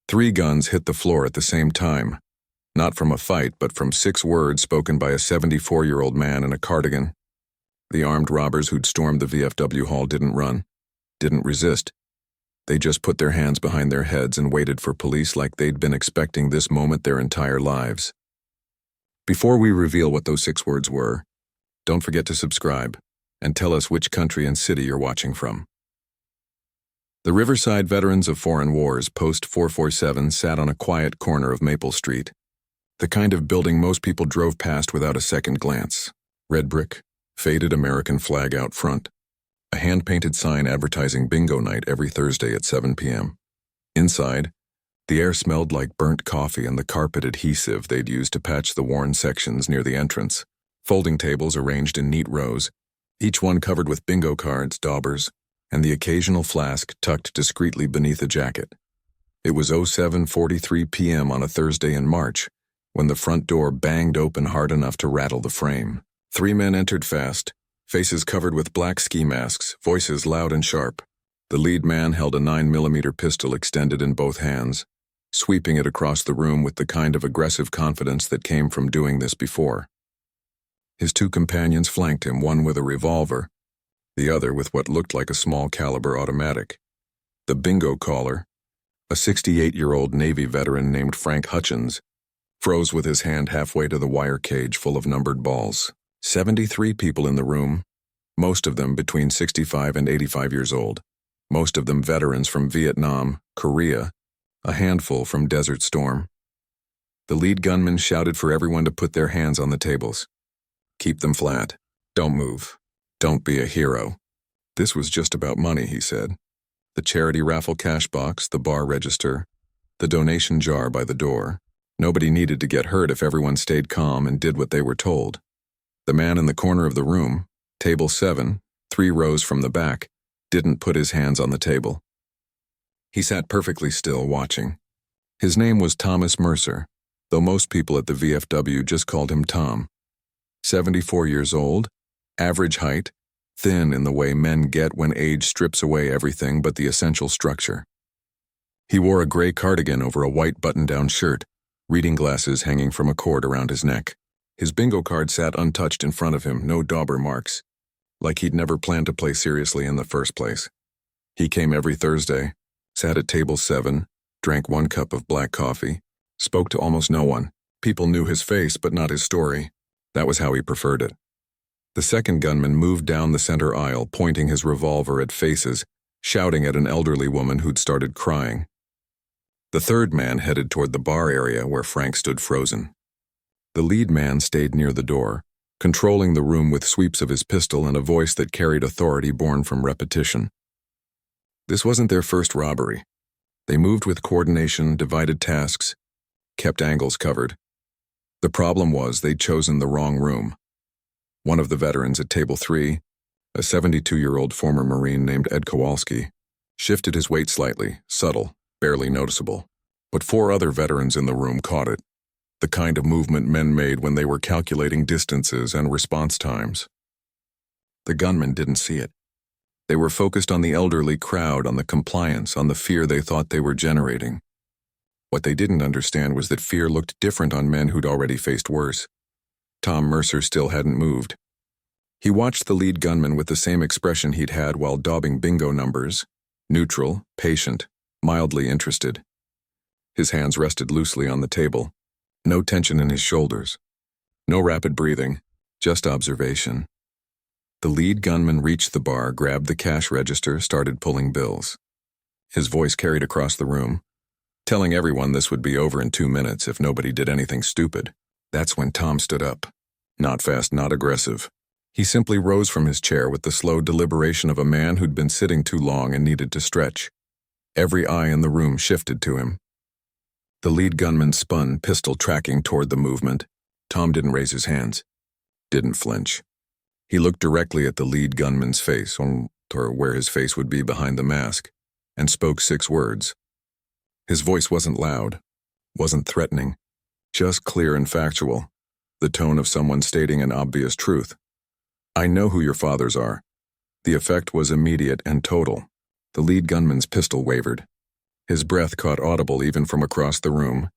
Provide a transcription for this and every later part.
3 guns hit the floor at the same time, not from a fight, but from 6 words spoken by a 74-year-old man in a cardigan. The armed robbers who'd stormed the VFW hall didn't run, didn't resist. They just put their hands behind their heads and waited for police like they'd been expecting this moment their entire lives. Before we reveal what those 6 words were, don't forget to subscribe and tell us which country and city you're watching from. The Riverside Veterans of Foreign Wars Post 447 sat on a quiet corner of Maple Street, the kind of building most people drove past without a second glance. Red brick, faded American flag out front, a hand-painted sign advertising bingo night every Thursday at 7 p.m. Inside, the air smelled like burnt coffee and the carpet adhesive they'd used to patch the worn sections near the entrance. Folding tables arranged in neat rows, each one covered with bingo cards, daubers, and the occasional flask tucked discreetly beneath a jacket. It was 07:43 p.m. on a Thursday in March when the front door banged open hard enough to rattle the frame. 3 men entered fast, faces covered with black ski masks, voices loud and sharp. The lead man held a 9mm pistol extended in both hands, sweeping it across the room with the kind of aggressive confidence that came from doing this before. His 2 companions flanked him, one with a revolver, the other with what looked like a small-caliber automatic. The bingo caller, a 68-year-old Navy veteran named Frank Hutchins, froze with his hand halfway to the wire cage full of numbered balls. 73 people in the room, most of them between 65 and 85 years old, most of them veterans from Vietnam, Korea, a handful from Desert Storm. The lead gunman shouted for everyone to put their hands on the tables. Keep them flat. Don't move. Don't be a hero. This was just about money, he said. The charity raffle cash box, the bar register, the donation jar by the door. Nobody needed to get hurt if everyone stayed calm and did what they were told. The man in the corner of the room, table 7, 3 rows from the back, didn't put his hands on the table. He sat perfectly still, watching. His name was Thomas Mercer, though most people at the VFW just called him Tom. 74 years old, average height, thin in the way men get when age strips away everything but the essential structure. He wore a gray cardigan over a white button-down shirt, reading glasses hanging from a cord around his neck. His bingo card sat untouched in front of him, no dauber marks, like he'd never planned to play seriously in the first place. He came every Thursday, sat at table 7, drank 1 cup of black coffee, spoke to almost no one. People knew his face but not his story. That was how he preferred it. The second gunman moved down the center aisle, pointing his revolver at faces, shouting at an elderly woman who'd started crying. The third man headed toward the bar area where Frank stood frozen. The lead man stayed near the door, controlling the room with sweeps of his pistol and a voice that carried authority born from repetition. This wasn't their first robbery. They moved with coordination, divided tasks, kept angles covered. The problem was they'd chosen the wrong room. One of the veterans at table 3, a 72-year-old former Marine named Ed Kowalski, shifted his weight slightly, subtle, barely noticeable. But 4 other veterans in the room caught it, the kind of movement men made when they were calculating distances and response times. The gunmen didn't see it. They were focused on the elderly crowd, on the compliance, on the fear they thought they were generating. What they didn't understand was that fear looked different on men who'd already faced worse. Tom Mercer still hadn't moved. He watched the lead gunman with the same expression he'd had while daubing bingo numbers, neutral, patient, mildly interested. His hands rested loosely on the table. No tension in his shoulders. No rapid breathing, just observation. The lead gunman reached the bar, grabbed the cash register, started pulling bills. His voice carried across the room, telling everyone this would be over in 2 minutes if nobody did anything stupid. That's when Tom stood up. Not fast, not aggressive. He simply rose from his chair with the slow deliberation of a man who'd been sitting too long and needed to stretch. Every eye in the room shifted to him. The lead gunman spun, pistol tracking toward the movement. Tom didn't raise his hands. Didn't flinch. He looked directly at the lead gunman's face, or where his face would be behind the mask, and spoke 6 words. His voice wasn't loud, wasn't threatening, just clear and factual, the tone of someone stating an obvious truth. I know who your fathers are. The effect was immediate and total. The lead gunman's pistol wavered. His breath caught audible even from across the room.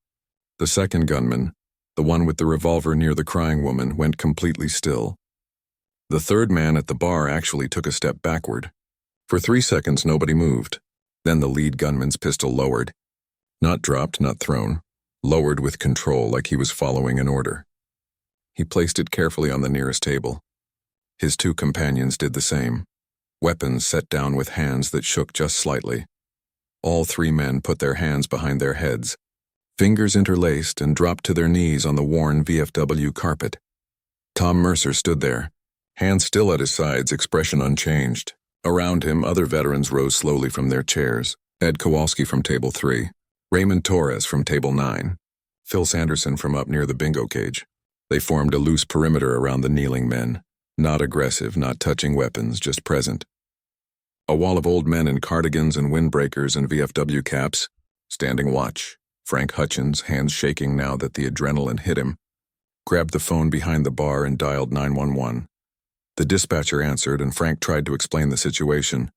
The second gunman, the one with the revolver near the crying woman, went completely still. The third man at the bar actually took a step backward. For 3 seconds, nobody moved. Then the lead gunman's pistol lowered. Not dropped, not thrown. Lowered with control, like he was following an order. He placed it carefully on the nearest table. His 2 companions did the same. Weapons set down with hands that shook just slightly. All 3 men put their hands behind their heads, fingers interlaced, and dropped to their knees on the worn VFW carpet. Tom Mercer stood there, hands still at his sides, expression unchanged. Around him, other veterans rose slowly from their chairs. Ed Kowalski from Table 3, Raymond Torres from Table 9, Phil Sanderson from up near the bingo cage. They formed a loose perimeter around the kneeling men, not aggressive, not touching weapons, just present. A wall of old men in cardigans and windbreakers and VFW caps, standing watch. Frank Hutchins, hands shaking now that the adrenaline hit him, grabbed the phone behind the bar and dialed 911. The dispatcher answered, and Frank tried to explain the situation,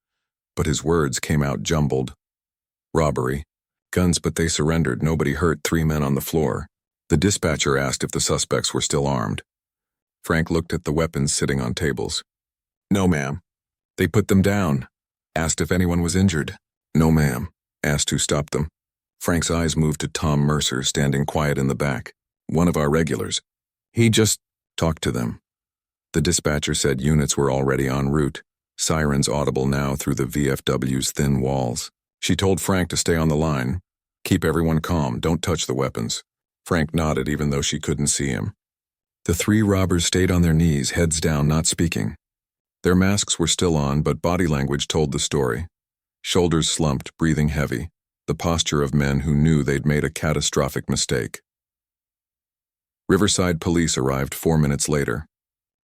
but his words came out jumbled. Robbery. Guns, but they surrendered. Nobody hurt. 3 men on the floor. The dispatcher asked if the suspects were still armed. Frank looked at the weapons sitting on tables. No, ma'am. They put them down. Asked if anyone was injured. No, ma'am. Asked who stopped them. Frank's eyes moved to Tom Mercer, standing quiet in the back. One of our regulars. He just talked to them. The dispatcher said units were already en route, sirens audible now through the VFW's thin walls. She told Frank to stay on the line. Keep everyone calm, don't touch the weapons. Frank nodded even though she couldn't see him. The 3 robbers stayed on their knees, heads down, not speaking. Their masks were still on, but body language told the story. Shoulders slumped, breathing heavy, the posture of men who knew they'd made a catastrophic mistake. Riverside police arrived 4 minutes later.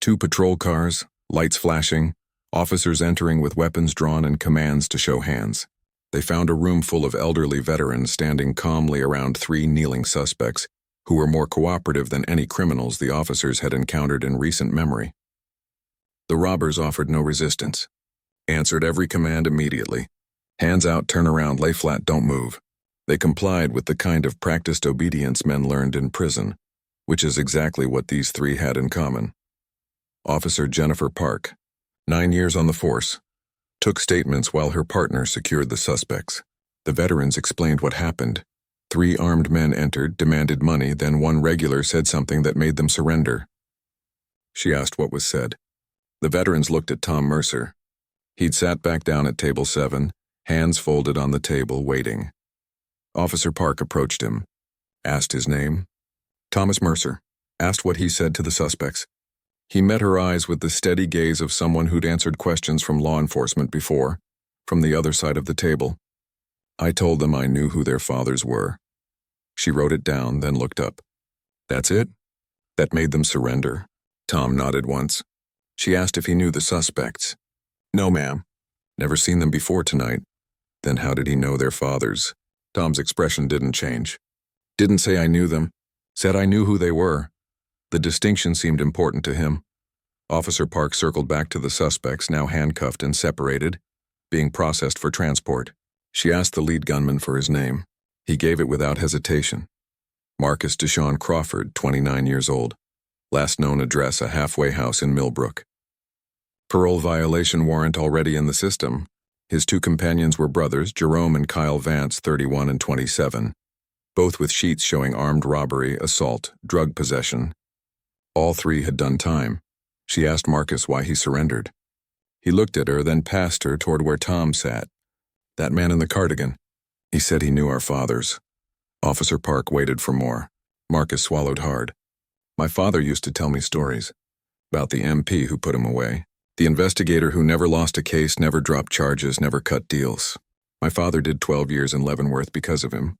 2 patrol cars, lights flashing, officers entering with weapons drawn and commands to show hands. They found a room full of elderly veterans standing calmly around 3 kneeling suspects who were more cooperative than any criminals the officers had encountered in recent memory. The robbers offered no resistance. Answered every command immediately. Hands out, turn around, lay flat, don't move. They complied with the kind of practiced obedience men learned in prison, which is exactly what these 3 had in common. Officer Jennifer Park, 9 years on the force, took statements while her partner secured the suspects. The veterans explained what happened. 3 armed men entered, demanded money, then 1 regular said something that made them surrender. She asked what was said. The veterans looked at Tom Mercer. He'd sat back down at table 7, hands folded on the table, waiting. Officer Park approached him, asked his name. Thomas Mercer. Asked what he said to the suspects. He met her eyes with the steady gaze of someone who'd answered questions from law enforcement before, from the other side of the table. I told them I knew who their fathers were. She wrote it down, then looked up. That's it? That made them surrender? Tom nodded once. She asked if he knew the suspects. No, ma'am. Never seen them before tonight. Then how did he know their fathers? Tom's expression didn't change. Didn't say I knew them. Said I knew who they were. The distinction seemed important to him. Officer Park circled back to the suspects, now handcuffed and separated, being processed for transport. She asked the lead gunman for his name. He gave it without hesitation. Marcus Deshaun Crawford, 29 years old. Last known address, a halfway house in Millbrook. Parole violation warrant already in the system. His 2 companions were brothers, Jerome and Kyle Vance, 31 and 27. Both with sheets showing armed robbery, assault, drug possession. All 3 had done time. She asked Marcus why he surrendered. He looked at her, then passed her toward where Tom sat. That man in the cardigan. He said he knew our fathers. Officer Park waited for more. Marcus swallowed hard. My father used to tell me stories. About the MP who put him away. The investigator who never lost a case, never dropped charges, never cut deals. My father did 12 years in Leavenworth because of him.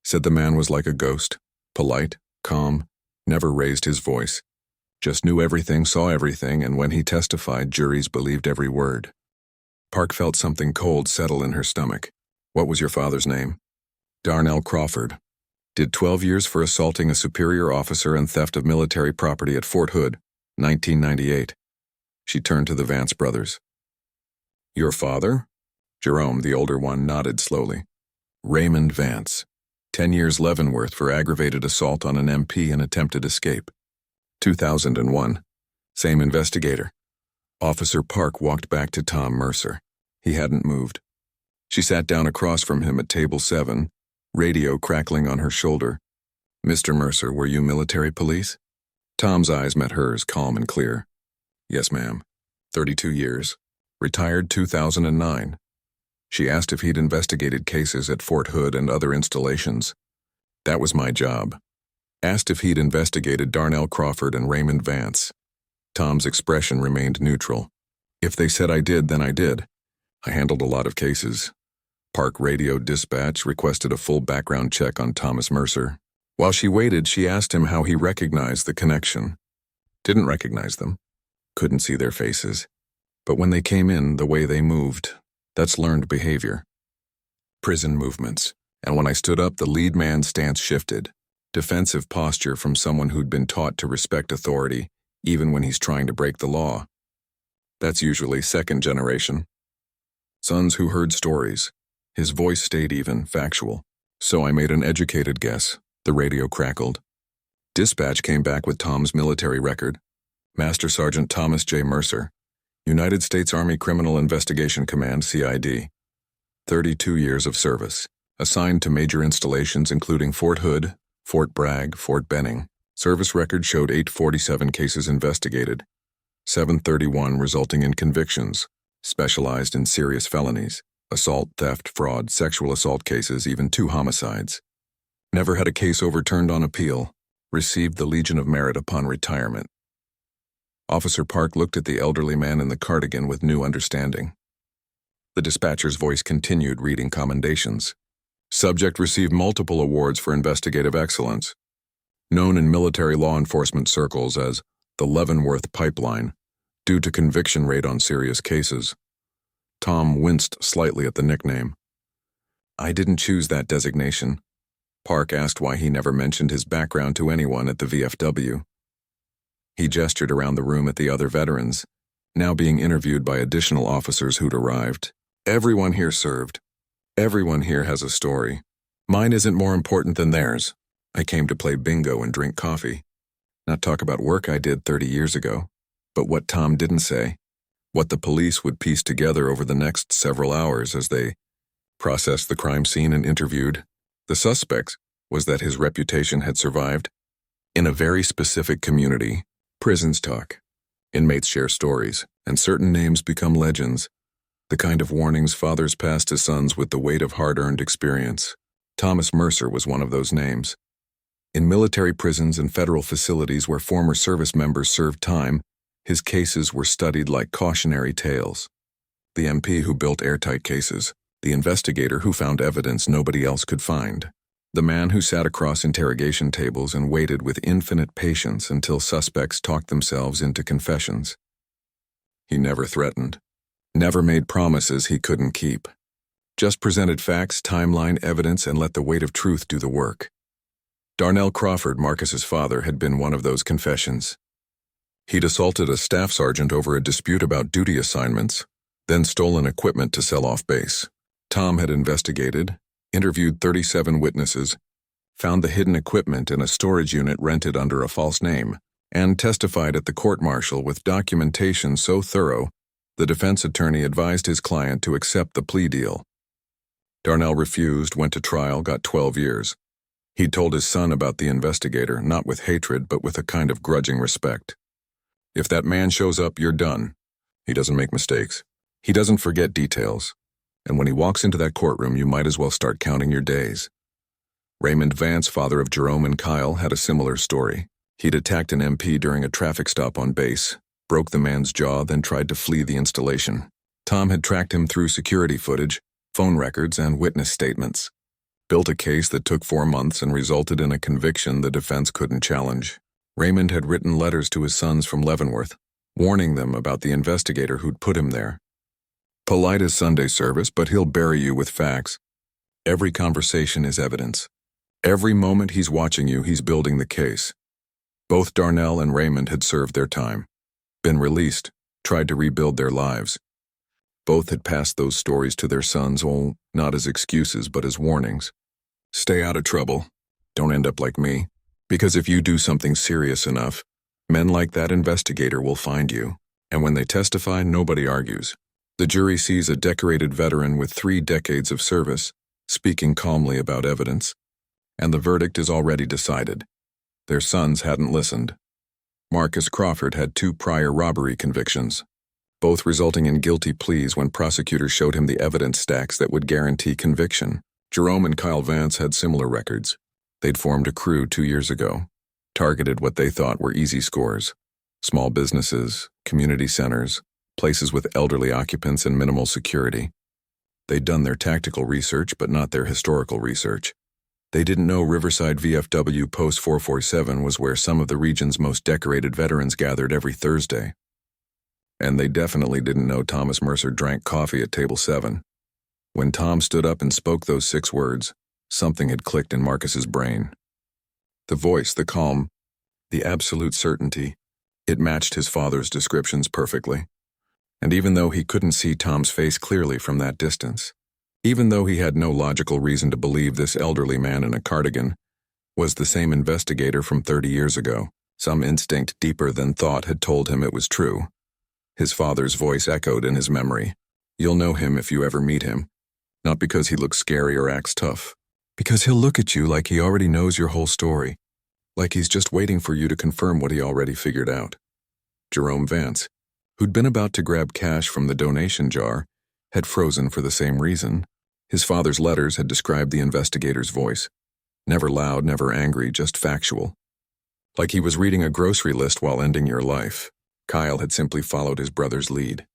Said the man was like a ghost. Polite, calm, never raised his voice. Just knew everything, saw everything, and when he testified, juries believed every word. Park felt something cold settle in her stomach. What was your father's name? Darnell Crawford. Did 12 years for assaulting a superior officer and theft of military property at Fort Hood, 1998. She turned to the Vance brothers. Your father? Jerome, the older one, nodded slowly. Raymond Vance, 10 years Leavenworth for aggravated assault on an MP and attempted escape. 2001. Same investigator. Officer Park walked back to Tom Mercer. He hadn't moved. She sat down across from him at table 7, radio crackling on her shoulder. "Mr. Mercer, were you military police?" Tom's eyes met hers, calm and clear. "Yes, ma'am. 32 years. Retired 2009. She asked if he'd investigated cases at Fort Hood and other installations. "That was my job." Asked if he'd investigated Darnell Crawford and Raymond Vance. Tom's expression remained neutral. "If they said I did, then I did. I handled a lot of cases." Park radioed dispatch, requested a full background check on Thomas Mercer. While she waited, she asked him how he recognized the connection. Didn't recognize them. Couldn't see their faces. But when they came in, the way they moved, that's learned behavior. Prison movements. And when I stood up, the lead man's stance shifted. Defensive posture from someone who'd been taught to respect authority, even when he's trying to break the law. That's usually second generation. Sons who heard stories. His voice stayed even, factual. "So I made an educated guess." The radio crackled. Dispatch came back with Tom's military record. Master Sergeant Thomas J. Mercer, United States Army Criminal Investigation Command, CID. 32 years of service. Assigned to major installations including Fort Hood, Fort Bragg, Fort Benning. Service record showed 847 cases investigated. 731 resulting in convictions. Specialized in serious felonies. Assault, theft, fraud, sexual assault cases, even 2 homicides. Never had a case overturned on appeal. Received the Legion of Merit upon retirement. Officer Park looked at the elderly man in the cardigan with new understanding. The dispatcher's voice continued reading commendations. Subject received multiple awards for investigative excellence. Known in military law enforcement circles as the Leavenworth Pipeline, due to conviction rate on serious cases. Tom winced slightly at the nickname. "I didn't choose that designation." Park asked why he never mentioned his background to anyone at the VFW. He gestured around the room at the other veterans, now being interviewed by additional officers who'd arrived. "Everyone here served. Everyone here has a story. Mine isn't more important than theirs. I came to play bingo and drink coffee. Not talk about work I did 30 years ago. But what Tom didn't say, what the police would piece together over the next several hours as they processed the crime scene and interviewed the suspects, was that his reputation had survived. In a very specific community, prisons talk. Inmates share stories, and certain names become legends. The kind of warnings fathers pass to sons with the weight of hard-earned experience. Thomas Mercer was one of those names. In military prisons and federal facilities where former service members served time, his cases were studied like cautionary tales. The MP who built airtight cases, the investigator who found evidence nobody else could find, the man who sat across interrogation tables and waited with infinite patience until suspects talked themselves into confessions. He never threatened, never made promises he couldn't keep. Just presented facts, timeline, evidence, and let the weight of truth do the work. Darnell Crawford, Marcus's father, had been one of those confessions. He'd assaulted a staff sergeant over a dispute about duty assignments, then stolen equipment to sell off base. Tom had investigated, interviewed 37 witnesses, found the hidden equipment in a storage unit rented under a false name, and testified at the court-martial with documentation so thorough, the defense attorney advised his client to accept the plea deal. Darnell refused, went to trial, got 12 years. He'd told his son about the investigator, not with hatred, but with a kind of grudging respect. "If that man shows up, you're done. He doesn't make mistakes. He doesn't forget details. And when he walks into that courtroom, you might as well start counting your days." Raymond Vance, father of Jerome and Kyle, had a similar story. He'd attacked an MP during a traffic stop on base, broke the man's jaw, then tried to flee the installation. Tom had tracked him through security footage, phone records, and witness statements. Built a case that took 4 months and resulted in a conviction the defense couldn't challenge. Raymond had written letters to his sons from Leavenworth, warning them about the investigator who'd put him there. "Polite as Sunday service, but he'll bury you with facts. Every conversation is evidence. Every moment he's watching you, he's building the case." Both Darnell and Raymond had served their time, been released, tried to rebuild their lives. Both had passed those stories to their sons, not as excuses but as warnings. Stay out of trouble. Don't end up like me. Because if you do something serious enough, men like that investigator will find you. And when they testify, nobody argues. The jury sees a decorated veteran with 3 decades of service, speaking calmly about evidence. And the verdict is already decided. Their sons hadn't listened. Marcus Crawford had 2 prior robbery convictions, both resulting in guilty pleas when prosecutors showed him the evidence stacks that would guarantee conviction. Jerome and Kyle Vance had similar records. They'd formed a crew 2 years ago, targeted what they thought were easy scores: small businesses, community centers, places with elderly occupants and minimal security. They'd done their tactical research, but not their historical research. They didn't know Riverside VFW Post 447 was where some of the region's most decorated veterans gathered every Thursday. And they definitely didn't know Thomas Mercer drank coffee at table 7. When Tom stood up and spoke those 6 words, something had clicked in Marcus's brain. The voice, the calm, the absolute certainty, it matched his father's descriptions perfectly. And even though he couldn't see Tom's face clearly from that distance, even though he had no logical reason to believe this elderly man in a cardigan was the same investigator from 30 years ago, some instinct deeper than thought had told him it was true. His father's voice echoed in his memory. You'll know him if you ever meet him. Not because he looks scary or acts tough. Because he'll look at you like he already knows your whole story. Like he's just waiting for you to confirm what he already figured out. Jerome Vance, who'd been about to grab cash from the donation jar, had frozen for the same reason. His father's letters had described the investigator's voice. Never loud, never angry, just factual. Like he was reading a grocery list while ending your life. Kyle had simply followed his brother's lead.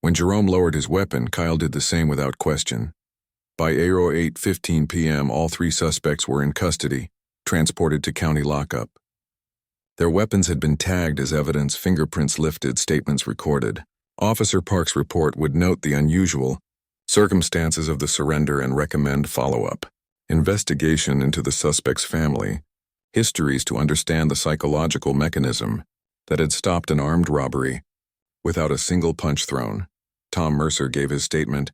When Jerome lowered his weapon, Kyle did the same without question. By 8:15 p.m., all 3 suspects were in custody, transported to county lockup. Their weapons had been tagged as evidence, fingerprints lifted, statements recorded. Officer Park's report would note the unusual circumstances of the surrender and recommend follow-up. Investigation into the suspect's family. Histories to understand the psychological mechanism that had stopped an armed robbery without a single punch thrown. Tom Mercer gave his statement,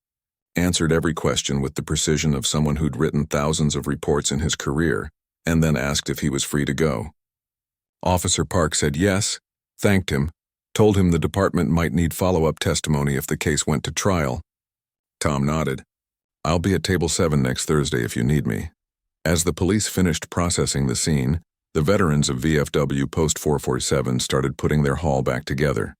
answered every question with the precision of someone who'd written thousands of reports in his career, and then asked if he was free to go. Officer Park said yes, thanked him, told him the department might need follow-up testimony if the case went to trial. Tom nodded. I'll be at table 7 next Thursday if you need me. As the police finished processing the scene, the veterans of VFW Post 447 started putting their haul back together.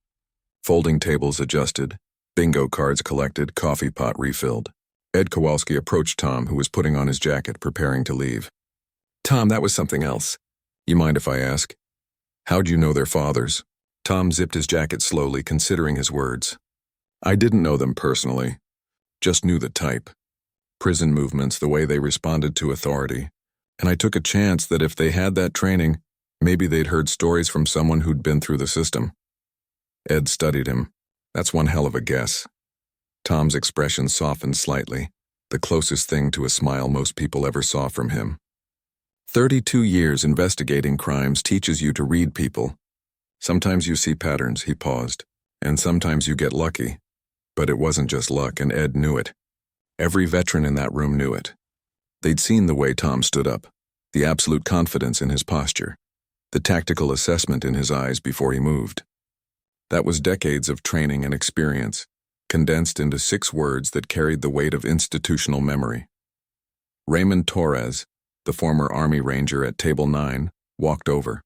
Folding tables adjusted, bingo cards collected, coffee pot refilled. Ed Kowalski approached Tom, who was putting on his jacket, preparing to leave. Tom, that was something else. You mind if I ask? How'd you know their fathers? Tom zipped his jacket slowly, considering his words. I didn't know them personally. Just knew the type. Prison movements, the way they responded to authority. And I took a chance that if they had that training, maybe they'd heard stories from someone who'd been through the system. Ed studied him. That's one hell of a guess. Tom's expression softened slightly, the closest thing to a smile most people ever saw from him. 32 years investigating crimes teaches you to read people. Sometimes you see patterns, he paused, and sometimes you get lucky. But it wasn't just luck, and Ed knew it. Every veteran in that room knew it. They'd seen the way Tom stood up, the absolute confidence in his posture, the tactical assessment in his eyes before he moved. That was decades of training and experience, condensed into 6 words that carried the weight of institutional memory. Raymond Torres, the former Army Ranger at Table 9, walked over.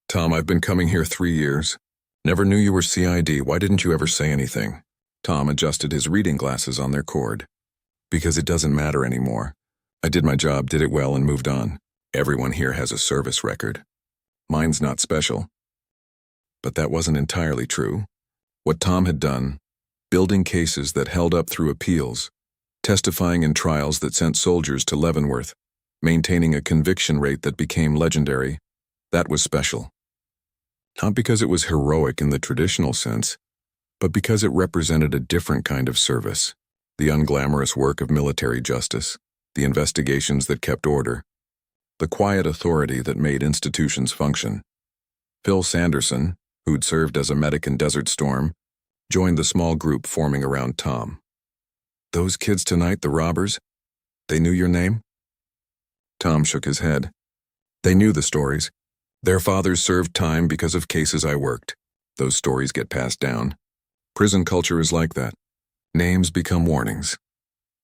Tom, I've been coming here 3 years. Never knew you were CID. Why didn't you ever say anything? Tom adjusted his reading glasses on their cord. Because it doesn't matter anymore. I did my job, did it well, and moved on. Everyone here has a service record. Mine's not special. But that wasn't entirely true. What Tom had done, building cases that held up through appeals, testifying in trials that sent soldiers to Leavenworth, maintaining a conviction rate that became legendary, that was special. Not because it was heroic in the traditional sense, but because it represented a different kind of service, the unglamorous work of military justice, the investigations that kept order, the quiet authority that made institutions function. Phil Sanderson, who'd served as a medic in Desert Storm, joined the small group forming around Tom. "Those kids tonight, the robbers? They knew your name?" Tom shook his head. "They knew the stories. Their fathers served time because of cases I worked. Those stories get passed down. Prison culture is like that. Names become warnings."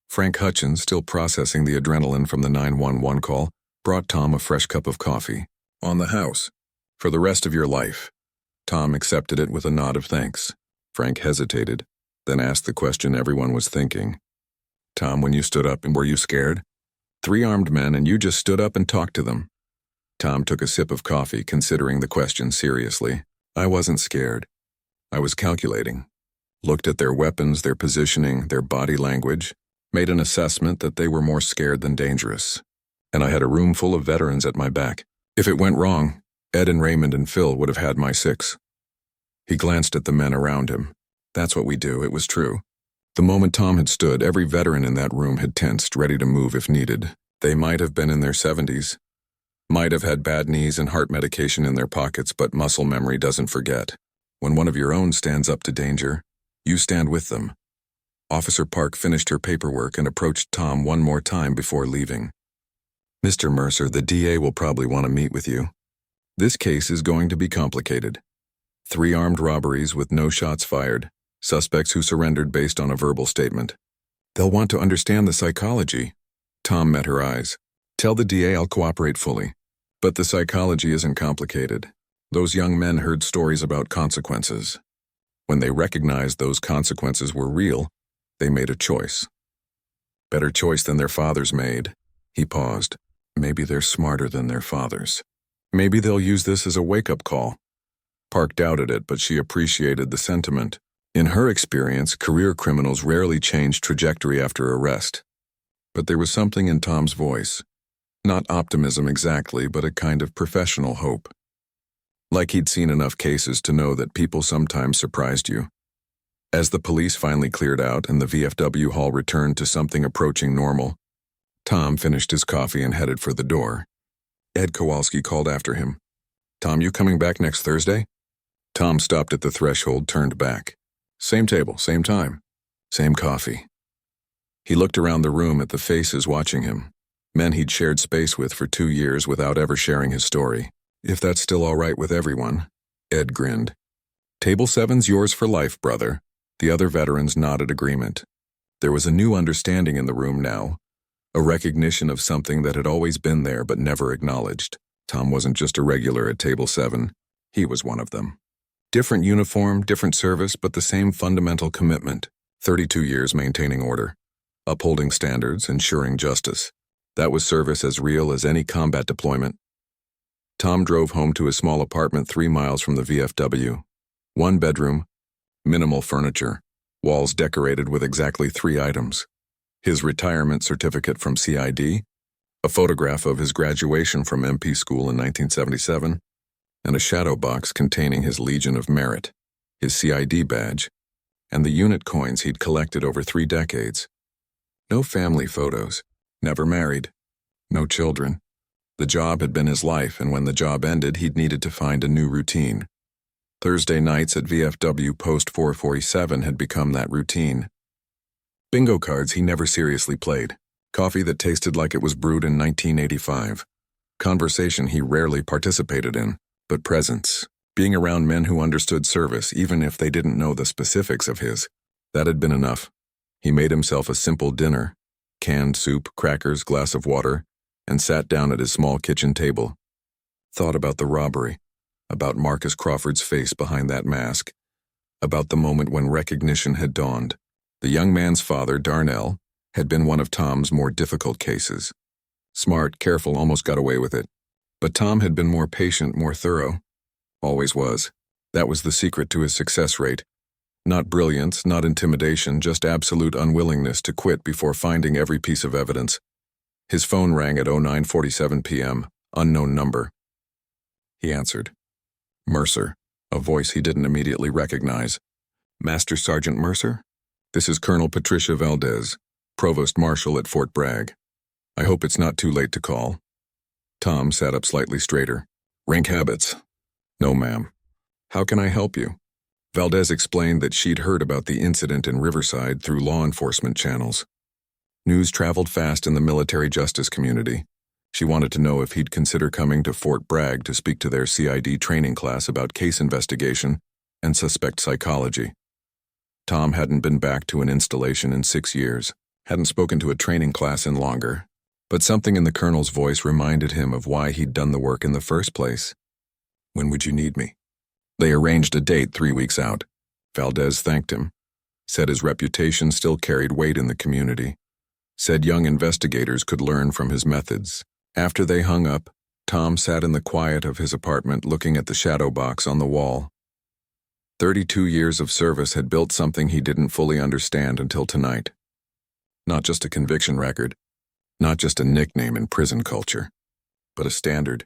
Frank Hutchins, still processing the adrenaline from the 911 call, brought Tom a fresh cup of coffee. "On the house. For the rest of your life." Tom accepted it with a nod of thanks. Frank hesitated, then asked the question everyone was thinking. "Tom, when you stood up, and were you scared? 3 armed men and you just stood up and talked to them." Tom took a sip of coffee, considering the question seriously. "I wasn't scared. I was calculating. Looked at their weapons, their positioning, their body language, made an assessment that they were more scared than dangerous. And I had a room full of veterans at my back. If it went wrong, Ed and Raymond and Phil would have had my 6. He glanced at the men around him. "That's what we do." It was true. The moment Tom had stood, every veteran in that room had tensed, ready to move if needed. They might have been in their 70s, might have had bad knees and heart medication in their pockets, but muscle memory doesn't forget. When one of your own stands up to danger, you stand with them. Officer Park finished her paperwork and approached Tom one more time before leaving. "Mr. Mercer, the DA will probably want to meet with you. This case is going to be complicated. 3 armed robberies with no shots fired, suspects who surrendered based on a verbal statement. They'll want to understand the psychology." Tom met her eyes. "Tell the DA I'll cooperate fully. But the psychology isn't complicated. Those young men heard stories about consequences. When they recognized those consequences were real, they made a choice. Better choice than their fathers made." He paused. "Maybe they're smarter than their fathers. Maybe they'll use this as a wake-up call." Park doubted it, but she appreciated the sentiment. In her experience, career criminals rarely change trajectory after arrest. But there was something in Tom's voice. Not optimism exactly, but a kind of professional hope. Like he'd seen enough cases to know that people sometimes surprised you. As the police finally cleared out and the VFW hall returned to something approaching normal, Tom finished his coffee and headed for the door. Ed Kowalski called after him. "Tom, you coming back next Thursday?" Tom stopped at the threshold, turned back. "Same table, same time, same coffee." He looked around the room at the faces watching him, men he'd shared space with for 2 years without ever sharing his story. "If that's still all right with everyone," Ed grinned. "Table 7's yours for life, brother." The other veterans nodded agreement. There was a new understanding in the room now, a recognition of something that had always been there but never acknowledged. Tom wasn't just a regular at Table 7, he was one of them. Different uniform, different service, but the same fundamental commitment. 32 years maintaining order, upholding standards, ensuring justice. That was service as real as any combat deployment. Tom drove home to his small apartment 3 miles from the VFW. 1 bedroom, minimal furniture, walls decorated with exactly 3 items. His retirement certificate from CID, a photograph of his graduation from MP school in 1977, and a shadow box containing his Legion of Merit, his CID badge, and the unit coins he'd collected over 3 decades. No family photos, never married, no children. The job had been his life, and when the job ended, he'd needed to find a new routine. Thursday nights at VFW Post 447 had become that routine. Bingo cards he never seriously played. Coffee that tasted like it was brewed in 1985. Conversation he rarely participated in, but presence. Being around men who understood service, even if they didn't know the specifics of his. That had been enough. He made himself a simple dinner. Canned soup, crackers, glass of water, and sat down at his small kitchen table. Thought about the robbery, about Marcus Crawford's face behind that mask, about the moment when recognition had dawned. The young man's father, Darnell, had been one of Tom's more difficult cases. Smart, careful, almost got away with it. But Tom had been more patient, more thorough. Always was. That was the secret to his success rate. Not brilliance, not intimidation, just absolute unwillingness to quit before finding every piece of evidence. His phone rang at 09:47 p.m., unknown number. He answered. Mercer, a voice he didn't immediately recognize. Master Sergeant Mercer? This is Colonel Patricia Valdez, Provost Marshal at Fort Bragg. I hope it's not too late to call. Tom sat up slightly straighter. Rank habits. No, ma'am. How can I help you? Valdez explained that she'd heard about the incident in Riverside through law enforcement channels. News traveled fast in the military justice community. She wanted to know if he'd consider coming to Fort Bragg to speak to their CID training class about case investigation and suspect psychology. Tom hadn't been back to an installation in 6 years, hadn't spoken to a training class in longer, but something in the colonel's voice reminded him of why he'd done the work in the first place. "When would you need me?" They arranged a date 3 weeks out. Valdez thanked him, said his reputation still carried weight in the community, said young investigators could learn from his methods. After they hung up, Tom sat in the quiet of his apartment looking at the shadow box on the wall. 32 years of service had built something he didn't fully understand until tonight. Not just a conviction record, not just a nickname in prison culture, but a standard,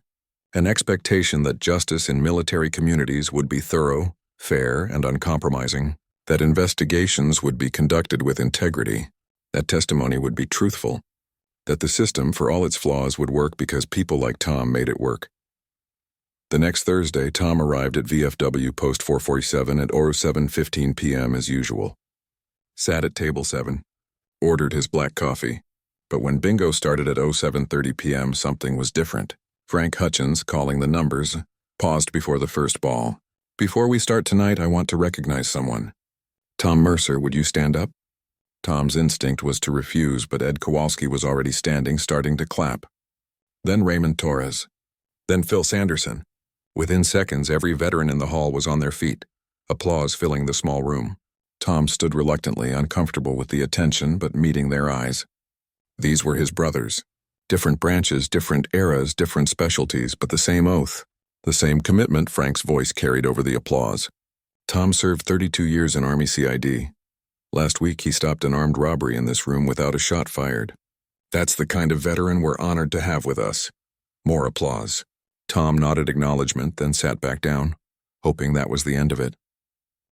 an expectation that justice in military communities would be thorough, fair, and uncompromising, that investigations would be conducted with integrity, that testimony would be truthful, that the system, for all its flaws, would work because people like Tom made it work. The next Thursday, Tom arrived at VFW Post 447 at 07:15 p.m. as usual. Sat at table 7, ordered his black coffee, but when bingo started at 07:30 p.m., something was different. Frank Hutchins, calling the numbers, paused before the first ball. "Before we start tonight, I want to recognize someone. Tom Mercer, would you stand up?" Tom's instinct was to refuse, but Ed Kowalski was already standing, starting to clap. Then Raymond Torres. Then Phil Sanderson. Within seconds, every veteran in the hall was on their feet, applause filling the small room. Tom stood reluctantly, uncomfortable with the attention, but meeting their eyes. These were his brothers. Different branches, different eras, different specialties, but the same oath. The same commitment. Frank's voice carried over the applause. Tom served 32 years in Army CID. Last week, he stopped an armed robbery in this room without a shot fired. That's the kind of veteran we're honored to have with us. More applause. Tom nodded acknowledgement, then sat back down, hoping that was the end of it.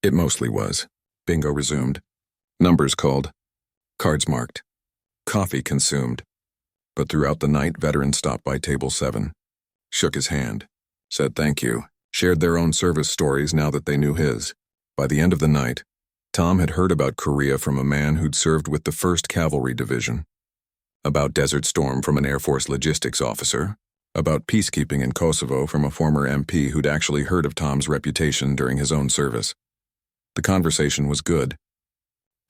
It mostly was. Bingo resumed. Numbers called. Cards marked. Coffee consumed. But throughout the night, veterans stopped by table 7, shook his hand, said thank you, shared their own service stories now that they knew his. By the end of the night, Tom had heard about Korea from a man who'd served with the 1st Cavalry Division, about Desert Storm from an Air Force logistics officer, about peacekeeping in Kosovo from a former MP who'd actually heard of Tom's reputation during his own service. The conversation was good.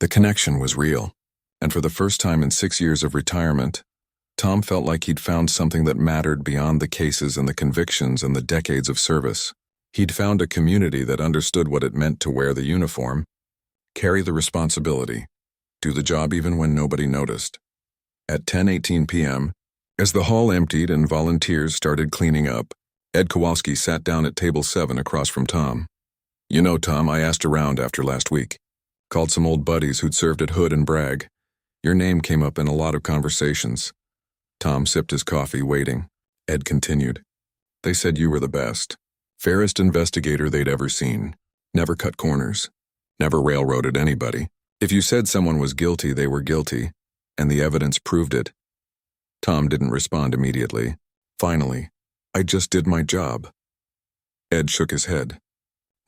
The connection was real, and for the first time in 6 years of retirement, Tom felt like he'd found something that mattered beyond the cases and the convictions and the decades of service. He'd found a community that understood what it meant to wear the uniform, carry the responsibility, do the job even when nobody noticed. At 10:18 p.m., as the hall emptied and volunteers started cleaning up, Ed Kowalski sat down at table 7 across from Tom. "You know, Tom, I asked around after last week. Called some old buddies who'd served at Hood and Bragg. Your name came up in a lot of conversations." Tom sipped his coffee, waiting. Ed continued. "They said you were the best. Fairest investigator they'd ever seen. Never cut corners. Never railroaded anybody. If you said someone was guilty, they were guilty, and the evidence proved it." Tom didn't respond immediately. Finally, "I just did my job." Ed shook his head.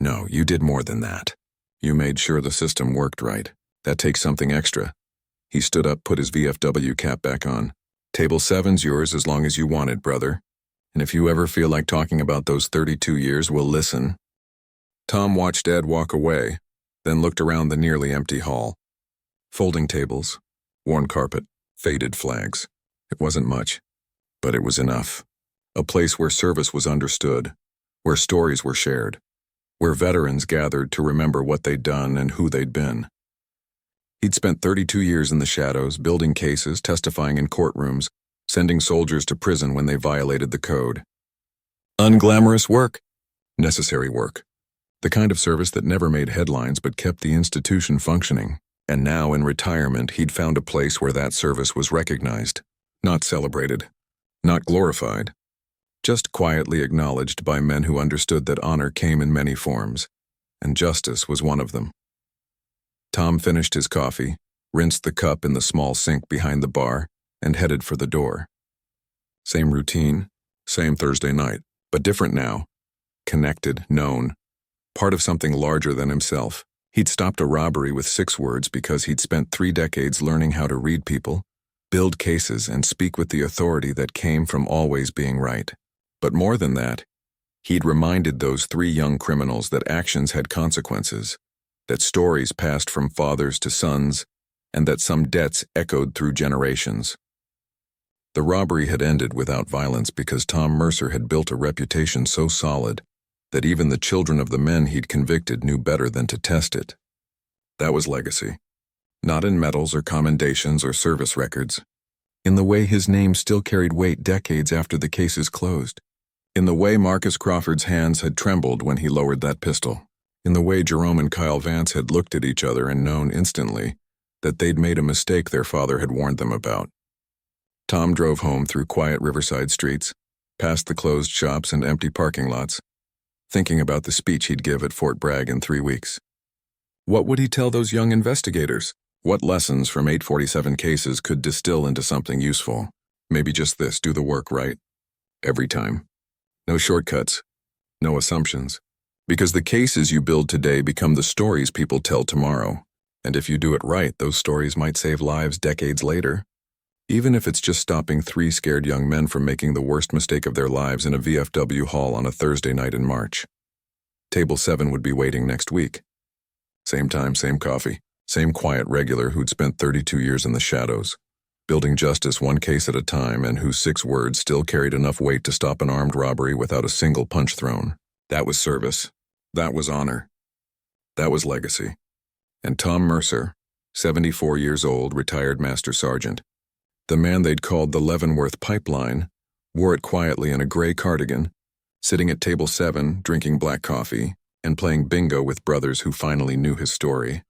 "No, you did more than that. You made sure the system worked right. That takes something extra." He stood up, put his VFW cap back on. "Table 7's yours as long as you want it, brother. And if you ever feel like talking about those 32 years, we'll listen." Tom watched Ed walk away, then looked around the nearly empty hall. Folding tables, worn carpet, faded flags. It wasn't much, but it was enough. A place where service was understood, where stories were shared, where veterans gathered to remember what they'd done and who they'd been. He'd spent 32 years in the shadows, building cases, testifying in courtrooms, sending soldiers to prison when they violated the code. Unglamorous work, necessary work. The kind of service that never made headlines but kept the institution functioning. And now, in retirement, he'd found a place where that service was recognized, not celebrated, not glorified, just quietly acknowledged by men who understood that honor came in many forms, and justice was one of them. Tom finished his coffee, rinsed the cup in the small sink behind the bar, and headed for the door. Same routine, same Thursday night, but different now. Connected, known. part of something larger than himself. He'd stopped a robbery with 6 words because he'd spent 3 decades learning how to read people, build cases, and speak with the authority that came from always being right. But more than that, he'd reminded those 3 young criminals that actions had consequences, that stories passed from fathers to sons, and that some debts echoed through generations. The robbery had ended without violence because Tom Mercer had built a reputation so solid that even the children of the men he'd convicted knew better than to test it. That was legacy. Not in medals or commendations or service records. In the way his name still carried weight decades after the cases closed. In the way Marcus Crawford's hands had trembled when he lowered that pistol. In the way Jerome and Kyle Vance had looked at each other and known instantly that they'd made a mistake their father had warned them about. Tom drove home through quiet riverside streets, past the closed shops and empty parking lots, thinking about the speech he'd give at Fort Bragg in 3 weeks. What would he tell those young investigators? What lessons from 847 cases could distill into something useful? Maybe just this: do the work right. Every time. No shortcuts. No assumptions. Because the cases you build today become the stories people tell tomorrow. And if you do it right, those stories might save lives decades later. Even if it's just stopping 3 scared young men from making the worst mistake of their lives in a VFW hall on a Thursday night in March. Table 7 would be waiting next week. Same time, same coffee, same quiet regular who'd spent 32 years in the shadows, building justice 1 case at a time, and whose 6 words still carried enough weight to stop an armed robbery without a single punch thrown. That was service. That was honor. That was legacy. And Tom Mercer, 74 years old, retired Master Sergeant, the man they'd called the Leavenworth Pipeline, wore it quietly in a gray cardigan, sitting at table 7, drinking black coffee, and playing bingo with brothers who finally knew his story.